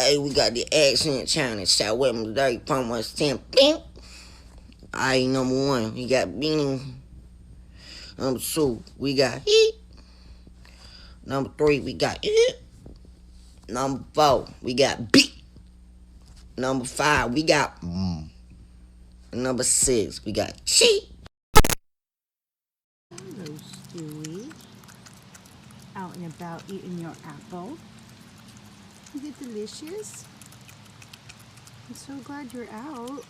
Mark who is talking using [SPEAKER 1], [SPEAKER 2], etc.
[SPEAKER 1] Hey, we got the accent challenge. Shout with me today. From us 10. Bing. Alright, number one, we got beanie. Number two, we got heat. Number three, we got it. Number four, we got beat. Number five, we got Number six, we got cheat.
[SPEAKER 2] Hello, Stewie. Out and about eating your apple. Is it delicious? I'm so glad you're out.